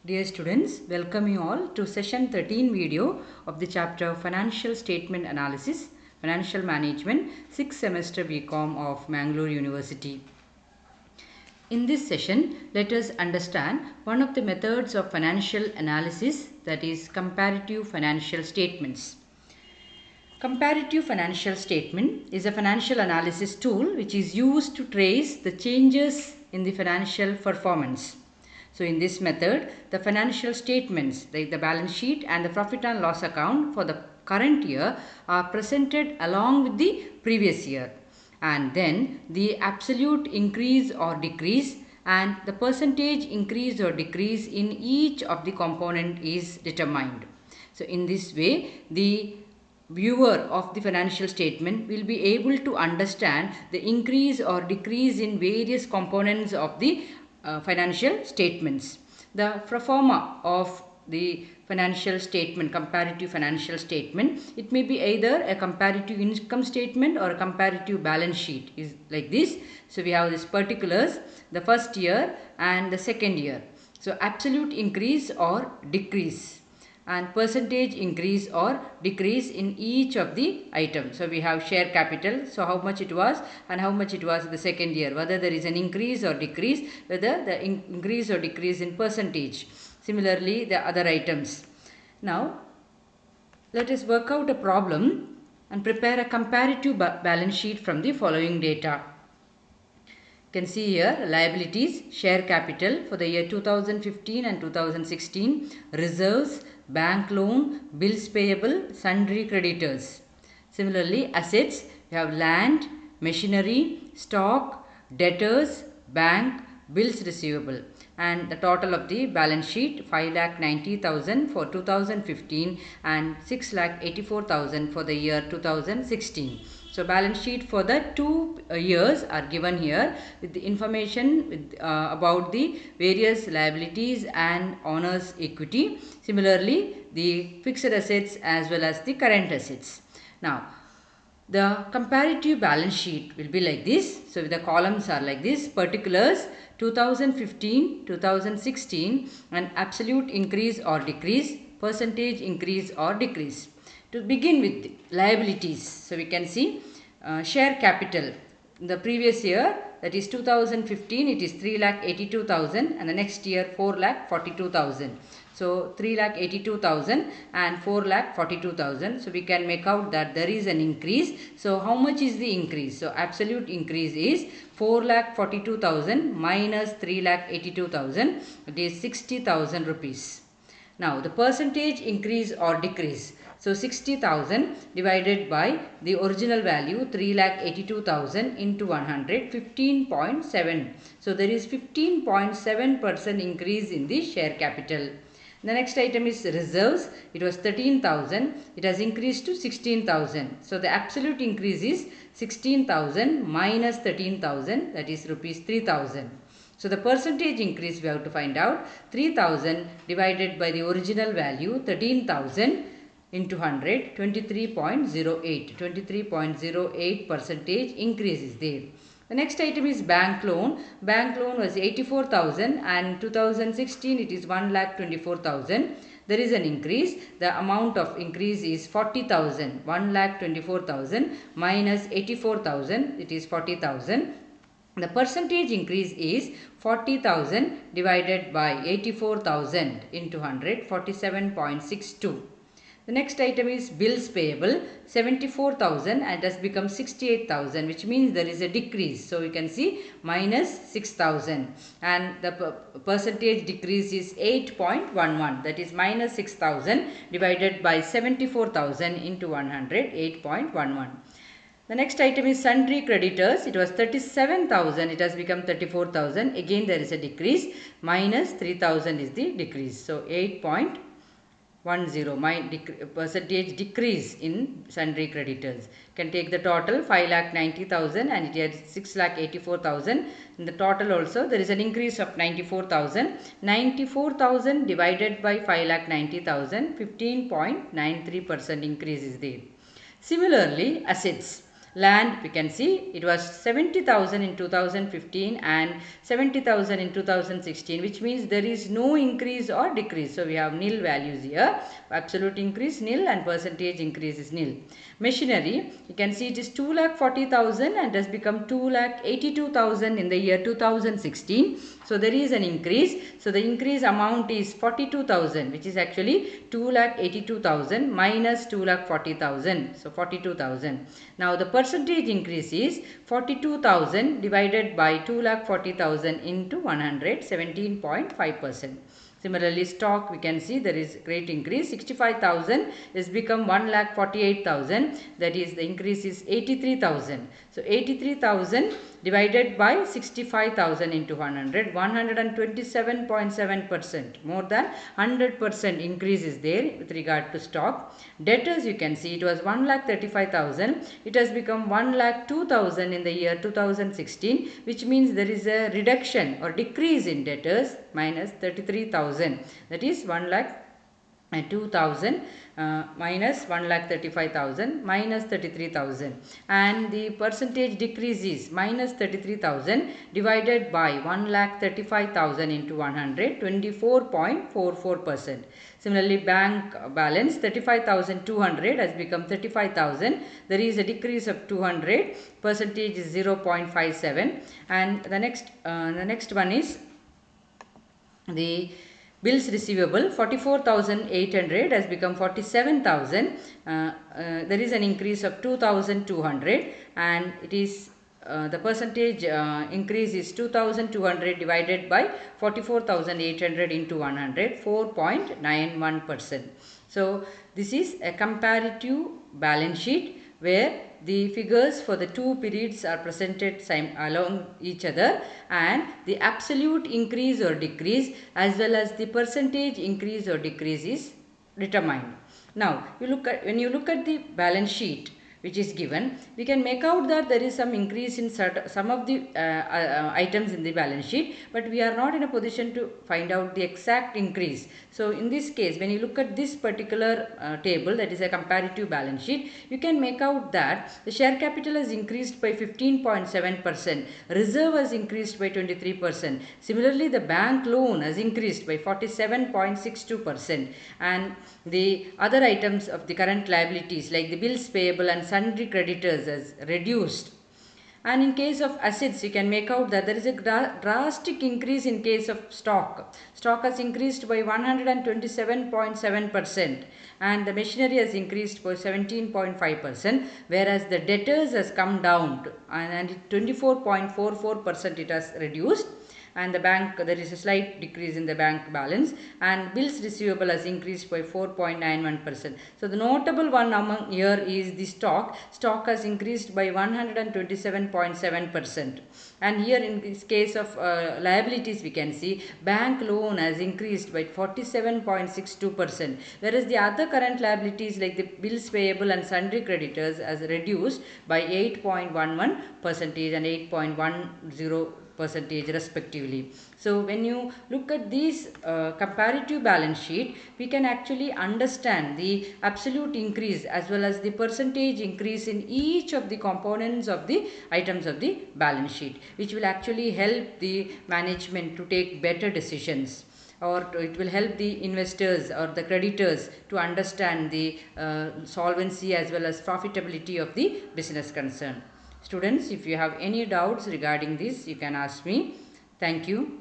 Dear students, welcome you all to session 13 video of the chapter Financial Statement Analysis, Financial Management, 6th semester BCom of Mangalore University. In this session, let us understand one of the methods of financial analysis, that is comparative financial statements. Comparative financial statement is a financial analysis tool which is used to trace the changes in the financial performance. So in this method, the financial statements like the balance sheet and the profit and loss account for the current year are presented along with the previous year, and then the absolute increase or decrease and the percentage increase or decrease in each of the component is determined. So in this way, the viewer of the financial statement will be able to understand the increase or decrease in various components of the financial statements. The pro forma of the financial statement, comparative financial statement, it may be either a comparative income statement or a comparative balance sheet is like this. So we have this particulars, the first year and the second year. So absolute increase or decrease and percentage increase or decrease in each of the items. So we have share capital, so how much it was and how much it was the second year, whether there is an increase or decrease, whether the increase or decrease in percentage. Similarly, the other items. Now, let us work out a problem and prepare a comparative balance sheet from the following data. You can see here liabilities, share capital for the year 2015 and 2016, reserves, bank loan, bills payable, sundry creditors. Similarly, assets, you have land, machinery, stock, debtors, bank, bills receivable, and the total of the balance sheet 5,90,000 for 2015 and 6,84,000 for the year 2016. So balance sheet for the 2 years are given here with the information about the various liabilities and owners equity. Similarly, the fixed assets as well as the current assets. Now, the comparative balance sheet will be like this. So the columns are like this: particulars 2015, 2016, and absolute increase or decrease, percentage increase or decrease. To begin with liabilities, so we can see share capital. In the previous year, that is 2015, it is 3,82,000 and the next year 4,42,000. So 3,82,000 and 4,42,000. So we can make out that there is an increase. So how much is the increase? So absolute increase is 4,42,000 minus 3,82,000. It is 60,000 rupees. Now the percentage increase or decrease. So 60,000 divided by the original value 3,82,000 into 100, 15.7. So there is 15.7% increase in the share capital. The next item is reserves. It was 13,000. It has increased to 16,000. So the absolute increase is 16,000 minus 13,000, that is rupees 3,000. So the percentage increase we have to find out. 3,000 divided by the original value 13,000 into 100, 23.08. 23.08 percentage increase is there. The next item is bank loan. Bank loan was 84,000 and 2016 it is 1,24,000. There is an increase. The amount of increase is 40,000. 1,24,000 minus 84,000, it is 40,000. The percentage increase is 40,000 divided by 84,000 into 100, 47.62. The next item is bills payable, 74,000 and has become 68,000, which means there is a decrease. So we can see minus 6,000 and the percentage decrease is 8.11, that is minus 6,000 divided by 74,000 into 100, 8.11. The next item is sundry creditors. It was 37,000. It has become 34,000. Again there is a decrease. Minus 3,000 is the decrease. So 8.10 percentage decrease in sundry creditors. Can take the total 5,90,000 and it is 6,84,000. In the total also there is an increase of 94,000. 94,000 divided by 5,90,000, 15.93% increase is there. Similarly, assets. Land, we can see it was 70,000 in 2015 and 70,000 in 2016, which means there is no increase or decrease. So we have nil values here. Absolute increase nil and percentage increase is nil. Machinery, you can see it is 2,40,000 and has become 2,82,000 in the year 2016. So there is an increase. So the increase amount is 42,000, which is actually 2,82,000 minus 2,40,000. So 42,000. Now the percentage increase is 42,000 divided by 2,40,000 into 100, 17.5%. Similarly, stock, we can see there is great increase. 65,000 is become 1,48,000. That is, the increase is 83,000. So 83,000 divided by 65,000 into 100, 127.7%. More than 100% increase is there with regard to stock. Debtors, you can see it was 1,35,000. It has become 1,02,000 in the year 2016, which means there is a reduction or decrease in debtors minus 33,000. That is 1,02,000 minus 1,35,000 minus 33,000, and the percentage decrease is minus 33,000 divided by 1,35,000 into 100, 24.44%. Similarly, bank balance 35,200 has become 35,000. There is a decrease of 200. Percentage is 0.57. And the next one is the bills receivable. 44,800 has become 47,000. There is an increase of 2,200, and it is the percentage increase is 2,200 divided by 44,800 into 100, 4.91%. So this is a comparative balance sheet where the figures for the two periods are presented along each other, and the absolute increase or decrease as well as the percentage increase or decrease is determined. Now, when you look at the balance sheet which is given, we can make out that there is some increase in some of the items in the balance sheet, but we are not in a position to find out the exact increase. So in this case, when you look at this particular table, that is a comparative balance sheet, you can make out that the share capital has increased by 15.7%, reserve has increased by 23%. Similarly, the bank loan has increased by 47.62%, and the other items of the current liabilities like the bills payable and sundry creditors has reduced. And in case of assets, you can make out that there is a drastic increase in case of stock. Stock has increased by 127.7%, and the machinery has increased by 17.5%, whereas the debtors has come down to, and 24.44% it has reduced. And the bank, there is a slight decrease in the bank balance, and bills receivable has increased by 4.91%. So the notable one among here is the stock. Stock has increased by 127.7%. And here in this case of liabilities, we can see bank loan has increased by 47.62%, whereas the other current liabilities like the bills payable and sundry creditors has reduced by 8.11% and 8.10% respectively. So when you look at these comparative balance sheet, we can actually understand the absolute increase as well as the percentage increase in each of the components of the items of the balance sheet, which will actually help the management to take better decisions, or it will help the investors or the creditors to understand the solvency as well as profitability of the business concern. Students, if you have any doubts regarding this, you can ask me. Thank you.